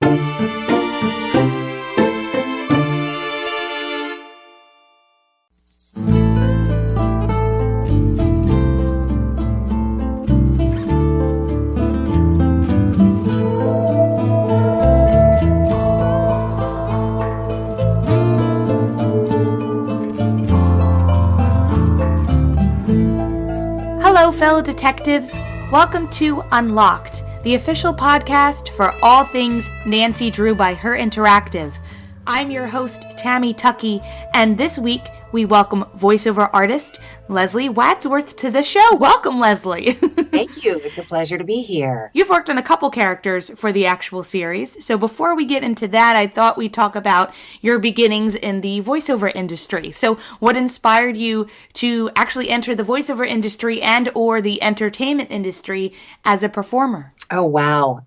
Hello, fellow detectives. Welcome to Unlocked, the official podcast for all things Nancy Drew by Her Interactive. I'm your host, Tammy Tuckey, and this week we welcome voiceover artist Leslie Wadsworth to the show. Welcome, Leslie. Thank you. It's a pleasure to be here. You've worked on a couple characters for the actual series, so before we get into that, I thought we'd talk about your beginnings in the voiceover industry. So what inspired you to actually enter the voiceover industry and or the entertainment industry as a performer? Oh, wow.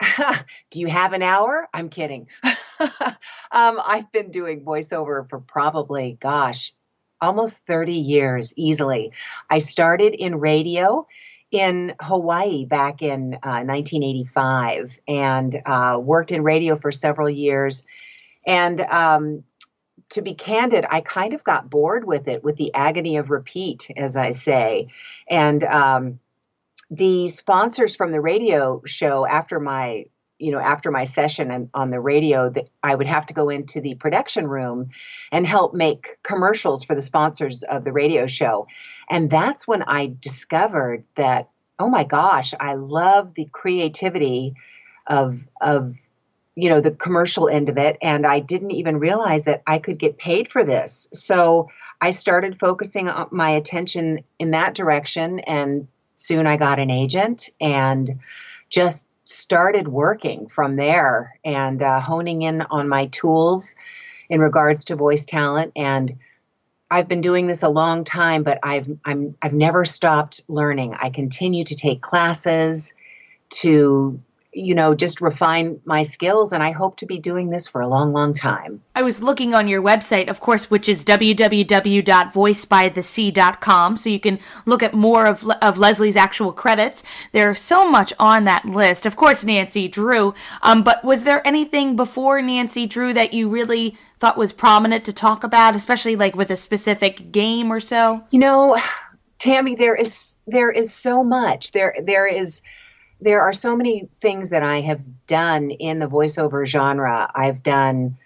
Do you have an hour? I'm kidding. I've been doing voiceover for probably, almost 30 years easily. I started in radio in Hawaii back in 1985 and worked in radio for several years. And to be candid, I kind of got bored with it, with the agony of repeat, as I say. And the sponsors from the radio show after my session on the radio, I would have to go into the production room and help make commercials for the sponsors of the radio show. And that's when I discovered that, oh my gosh, I love the creativity of the commercial end of it. And I didn't even realize that I could get paid for this. So I started focusing on my attention in that direction. And soon I got an agent and just started working from there and honing in on my tools in regards to voice talent. And I've been doing this a long time, but I've never stopped learning. I continue to take classes to, just refine my skills. And I hope to be doing this for a long, long time. I was looking on your website, of course, which is www.voicebythesea.com. So you can look at more of Leslie's actual credits. There's so much on that list. Of course, Nancy Drew. But was there anything before Nancy Drew that you really thought was prominent to talk about, especially like with a specific game or so? Tammy, there is so much. There are so many things that I have done in the voiceover genre. I've done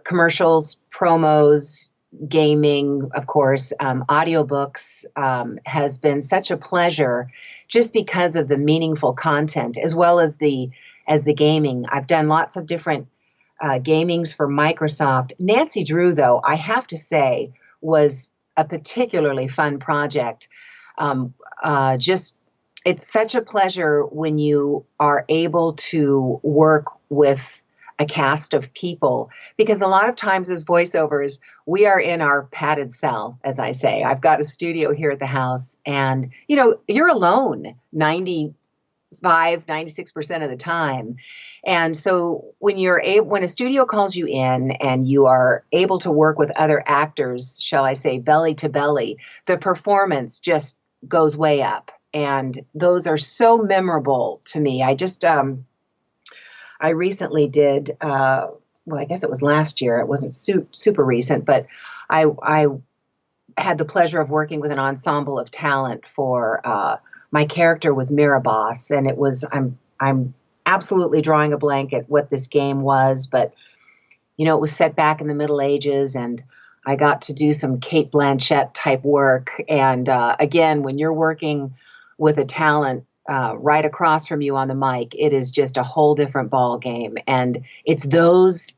commercials, promos, gaming, of course, audiobooks has been such a pleasure just because of the meaningful content as well as the gaming. I've done lots of different gamings for Microsoft. Nancy Drew, though, I have to say, was a particularly fun project. It's such a pleasure when you are able to work with a cast of people, because a lot of times as voiceovers, we are in our padded cell, as I say. I've got a studio here at the house and, you're alone 96% of the time. And so when a studio calls you in and you are able to work with other actors, shall I say, belly to belly, the performance just goes way up. And those are so memorable to me. I recently did, I guess it was last year. It wasn't super recent, but I had the pleasure of working with an ensemble of talent for, my character was Mirabos, and it was, I'm absolutely drawing a blank at what this game was, but, it was set back in the Middle Ages, and I got to do some Cate Blanchett type work. And again, when you're working with a talent right across from you on the mic, it is just a whole different ball game. And it's those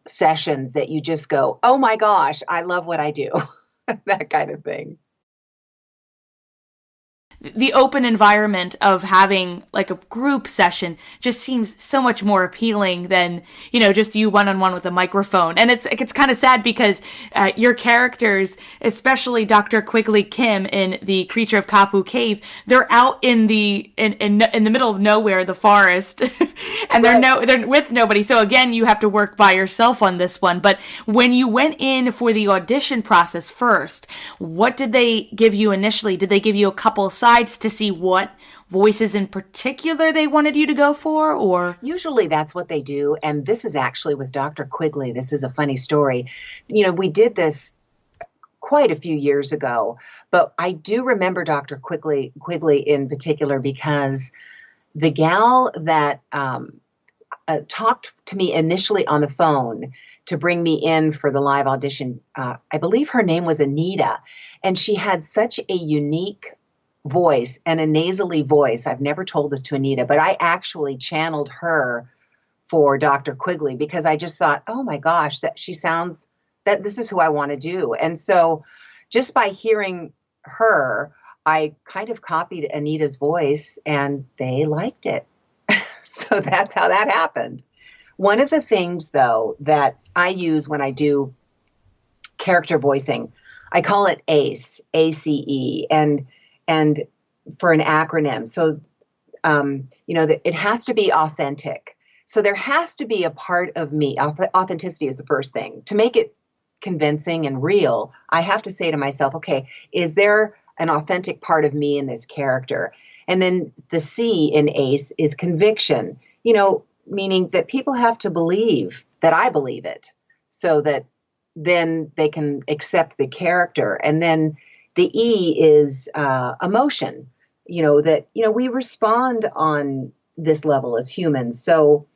sessions that you just go, oh my gosh, I love what I do. That kind of thing. The open environment of having like a group session just seems so much more appealing than, just you one-on-one with a microphone. And it's kind of sad because your characters, especially Dr. Quigley Kim in the Creature of Kapu Cave, they're out in the middle of nowhere, the forest, and they're with nobody. So again, you have to work by yourself on this one. But when you went in for the audition process first, what did they give you initially? Did they give you a couple sides to see what voices in particular they wanted you to go for, or? Usually that's what they do. And this is actually with Dr. Quigley. This is a funny story. You know, we did this quite a few years ago, but I do remember Dr. Quigley in particular because the gal that talked to me initially on the phone to bring me in for the live audition, I believe her name was Anita, and she had such a unique voice and a nasally voice. I've never told this to Anita, but I actually channeled her for Dr. Quigley because I just thought, oh my gosh, that she sounds that this is who I want to do. And so just by hearing her, I kind of copied Anita's voice and they liked it. So that's how that happened. One of the things, though, that I use when I do character voicing, I call it ACE, ACE, and for an acronym. So, it has to be authentic. So there has to be a part of me. Authenticity is the first thing. To make it convincing and real, I have to say to myself, okay, is there an authentic part of me in this character? And then the C in ACE is conviction, meaning that people have to believe that I believe it so that then they can accept the character. And then the E is emotion, we respond on this level as humans. So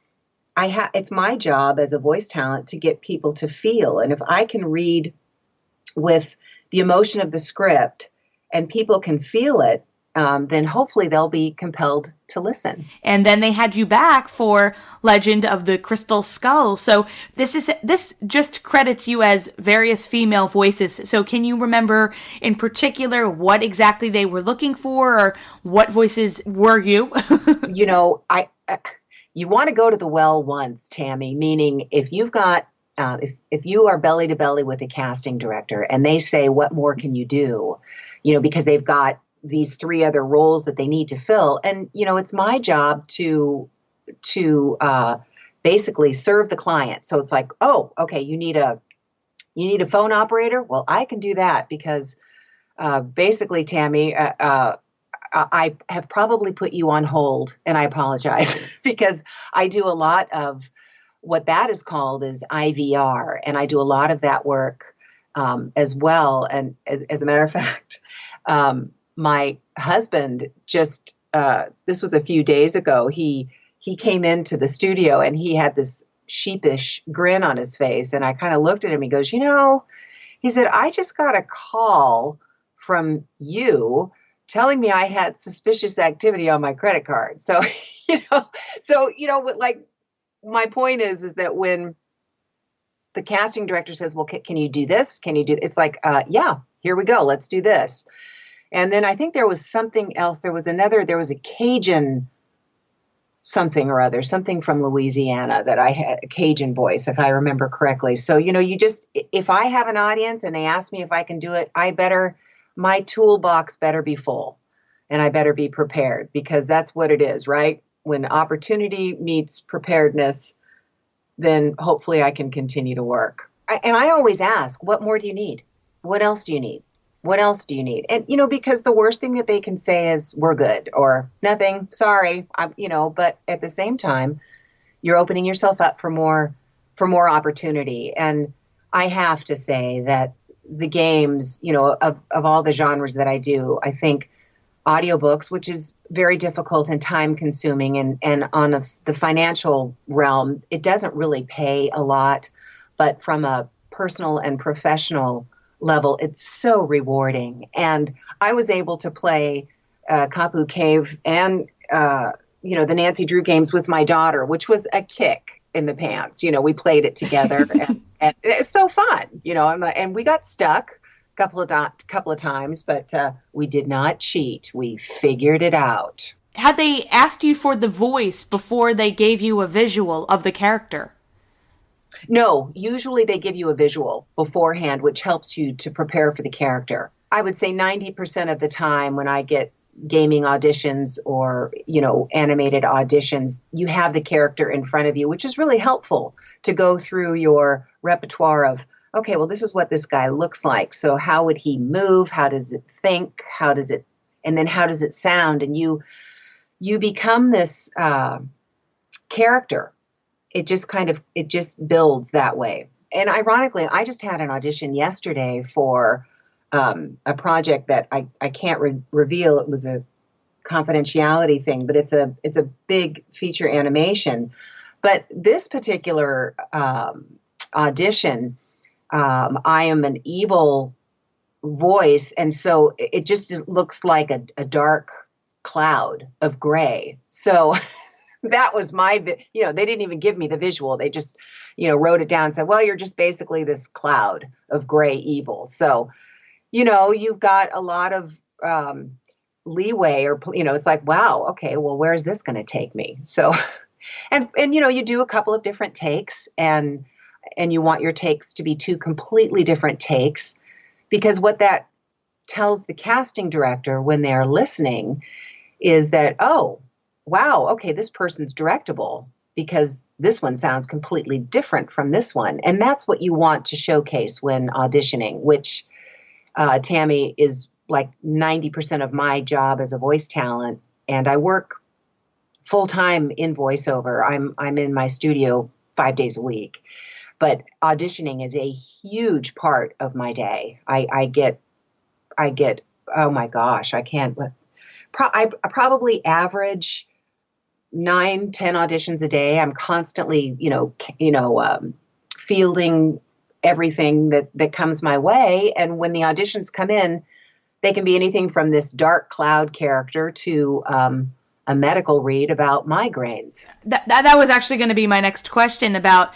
it's my job as a voice talent to get people to feel. And if I can read with the emotion of the script and people can feel it, then hopefully they'll be compelled to listen. And then they had you back for Legend of the Crystal Skull. So this just credits you as various female voices. So can you remember in particular what exactly they were looking for, or what voices were you? You want to go to the well once, Tammy, meaning if you've got if you are belly to belly with a casting director and they say, what more can you do? Because they've got these 3 other roles that they need to fill. And, it's my job to basically serve the client. So it's like, oh, okay, you need a phone operator? Well, I can do that because basically, Tammy, I have probably put you on hold, and I apologize because I do a lot of what that is called is IVR, and I do a lot of that work as well. And as a matter of fact, my husband just, this was a few days ago, he came into the studio and he had this sheepish grin on his face. And I kind of looked at him, he goes, he said, I just got a call from you telling me I had suspicious activity on my credit card. So, like my point is that when the casting director says, well, can you do this? Can you do, it's like, yeah, here we go. Let's do this. And then I think there was something else. There was a Cajun something or other, something from Louisiana that I had a Cajun voice, if I remember correctly. So, if I have an audience and they ask me if I can do it, my toolbox better be full and I better be prepared, because that's what it is, right? When opportunity meets preparedness, then hopefully I can continue to work. And I always ask, what more do you need? What else do you need? What else do you need? And, because the worst thing that they can say is we're good or nothing, sorry, but at the same time, you're opening yourself up for more opportunity. And I have to say that the games, of all the genres that I do, I think audiobooks, which is very difficult and time consuming, and on the financial realm, it doesn't really pay a lot, but from a personal and professional level, it's so rewarding. And I was able to play Kapu Cave and, the Nancy Drew games with my daughter, which was a kick in the pants. We played it together and it was so fun, and we got stuck a couple of times, but we did not cheat. We figured it out. Had they asked you for the voice before they gave you a visual of the character? No, usually they give you a visual beforehand, which helps you to prepare for the character. I would say 90% of the time when I get gaming auditions or, animated auditions, you have the character in front of you, which is really helpful to go through your repertoire of, okay, well, this is what this guy looks like. So how would he move? How does it think? And then how does it sound? And you you become this character. It just builds that way. And ironically, I just had an audition yesterday for a project that I can't reveal. It was a confidentiality thing, but it's a big feature animation. But this particular audition, I am an evil voice, and so it just looks like a dark cloud of gray. So that was they didn't even give me the visual. They just, wrote it down and said, well, you're just basically this cloud of gray evil. So, you've got a lot of leeway, or, it's like, wow, okay, well, where is this going to take me? So, and you do a couple of different takes, and you want your takes to be two completely different takes, because what that tells the casting director when they're listening is that, oh, wow, okay, this person's directable because this one sounds completely different from this one. And that's what you want to showcase when auditioning, which Tammy is like 90% of my job as a voice talent. And I work full time in voiceover. I'm in my studio 5 days a week. But auditioning is a huge part of my day. I get, oh my gosh, I can't, I probably average 9-10 auditions a day. I'm constantly, fielding everything that comes my way. And when the auditions come in, they can be anything from this dark cloud character to a medical read about migraines. That was actually going to be my next question about,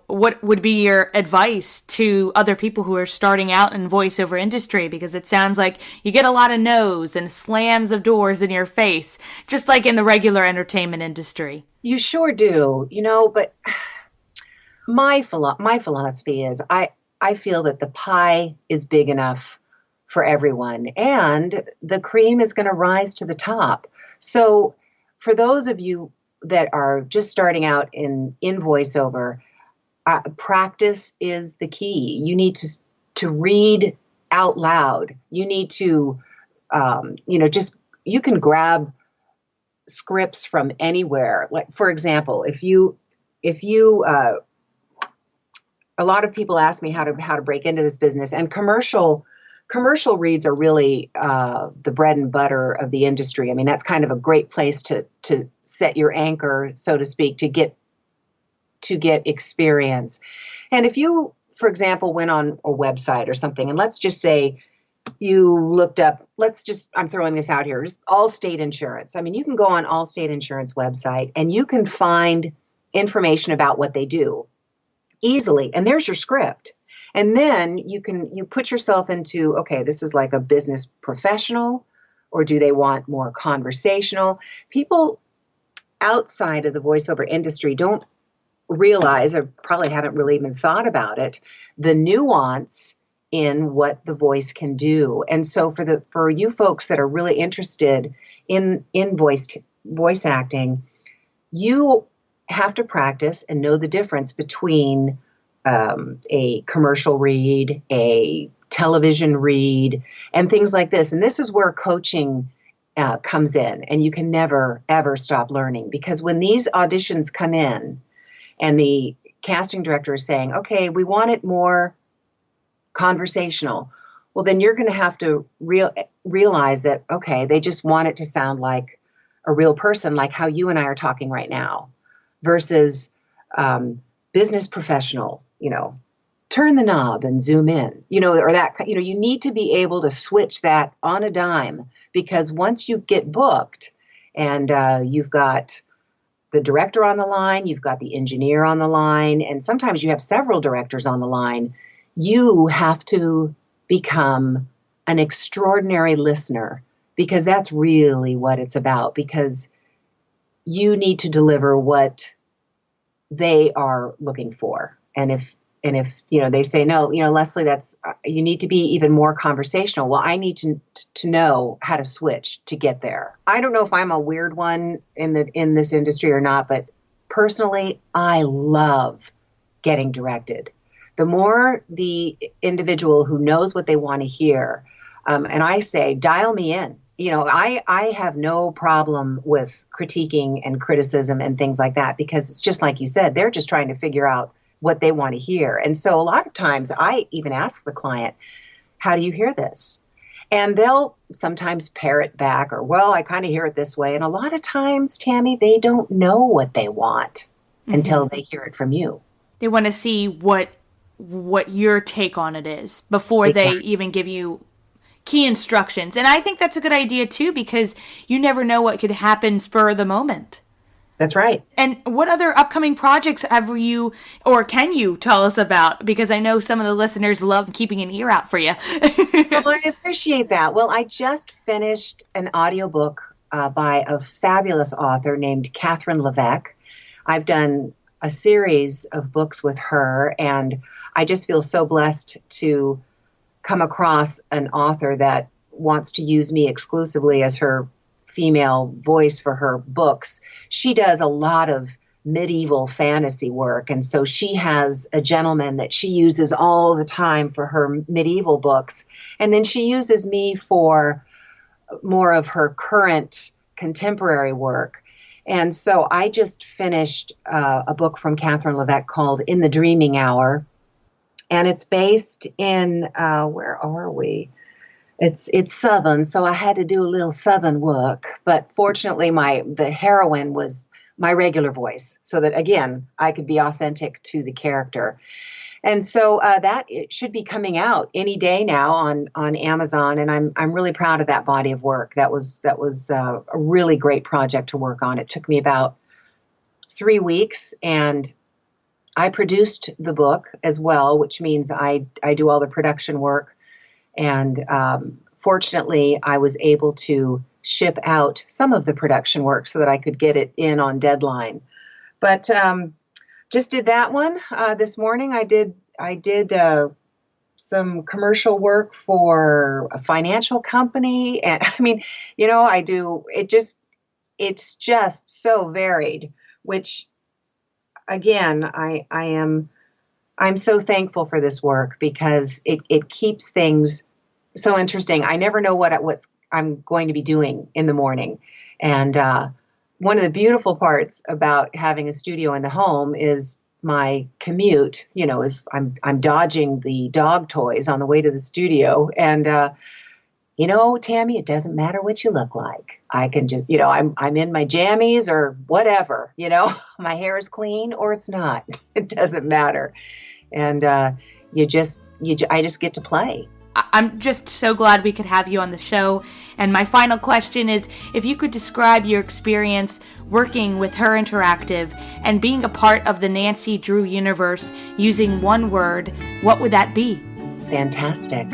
what would be your advice to other people who are starting out in voiceover industry? Because it sounds like you get a lot of no's and slams of doors in your face, just like in the regular entertainment industry. You sure do, but my philosophy is I feel that the pie is big enough for everyone, and the cream is going to rise to the top. So for those of you that are just starting out in voiceover, practice is the key. You need to read out loud. You need to, you can grab scripts from anywhere. Like, for example, if you, a lot of people ask me how to break into this business, and commercial reads are really the bread and butter of the industry. I mean, that's kind of a great place to set your anchor, so to speak, to get experience. And if you, for example, went on a website or something, and let's just say you looked up, I'm throwing this out here, just Allstate Insurance. I mean, you can go on Allstate Insurance website and you can find information about what they do easily. And there's your script. And then you put yourself into, okay, this is like a business professional, or do they want more conversational? People outside of the voiceover industry don't realize, or probably haven't really even thought about it, the nuance in what the voice can do. And so for you folks that are really interested in voice acting, you have to practice and know the difference between a commercial read, a television read, and things like this. And this is where coaching comes in, and you can never, ever stop learning, because when these auditions come in and the casting director is saying, okay, we want it more conversational, well, then you're going to have to realize that, okay, they just want it to sound like a real person, like how you and I are talking right now, versus business professional, turn the knob and zoom in, or that, you need to be able to switch that on a dime, because once you get booked and you've got the director on the line, you've got the engineer on the line, and sometimes you have several directors on the line, you have to become an extraordinary listener, because that's really what it's about, because you need to deliver what they are looking for. And if they say, no, Leslie, that's, you need to be even more conversational. Well, I need to know how to switch to get there. I don't know if I'm a weird one in this industry or not, but personally, I love getting directed. The more the individual who knows what they want to hear, and I say, dial me in. I have no problem with critiquing and criticism and things like that, because it's just like you said, they're just trying to figure out what they want to hear. And so a lot of times I even ask the client, how do you hear this? And they'll sometimes parrot back, or, well, I kind of hear it this way. And a lot of times, Tammy, they don't know what they want until they hear it from you. They want to see what your take on it is before they even give you key instructions. And I think that's a good idea too, because you never know what could happen spur of the moment. That's right. And what other upcoming projects have you, or can you tell us about? Because I know some of the listeners love keeping an ear out for you. Well, I appreciate that. Well, I just finished an audiobook by a fabulous author named Catherine Levesque. I've done a series of books with her, and I just feel so blessed to come across an author that wants to use me exclusively as her female voice for her books. She does a lot of medieval fantasy work, and so she has a gentleman that she uses all the time for her medieval books, and then she uses me for more of her current contemporary work. And so I just finished a book from Catherine Levesque called In the Dreaming Hour, and it's based in, where are we? It's Southern, so I had to do a little Southern work. But fortunately, the heroine was my regular voice, so that, again, I could be authentic to the character. And so that it should be coming out any day now on Amazon, and I'm really proud of that body of work. That was a really great project to work on. It took me about 3 weeks, and I produced the book as well, which means I do all the production work. And fortunately, I was able to ship out some of the production work so that I could get it in on deadline. But just did that one this morning. I did some commercial work for a financial company, and I mean, I do. It's just so varied. Which, again, I'm so thankful for this work, because it keeps things so interesting. I never know what I'm going to be doing in the morning. And one of the beautiful parts about having a studio in the home is my commute, is I'm dodging the dog toys on the way to the studio. And, Tammy, it doesn't matter what you look like. I can just, I'm in my jammies or whatever, my hair is clean or it's not. It doesn't matter. And I just get to play. I'm just so glad we could have you on the show. And my final question is, if you could describe your experience working with Her Interactive and being a part of the Nancy Drew universe using one word, what would that be? Fantastic.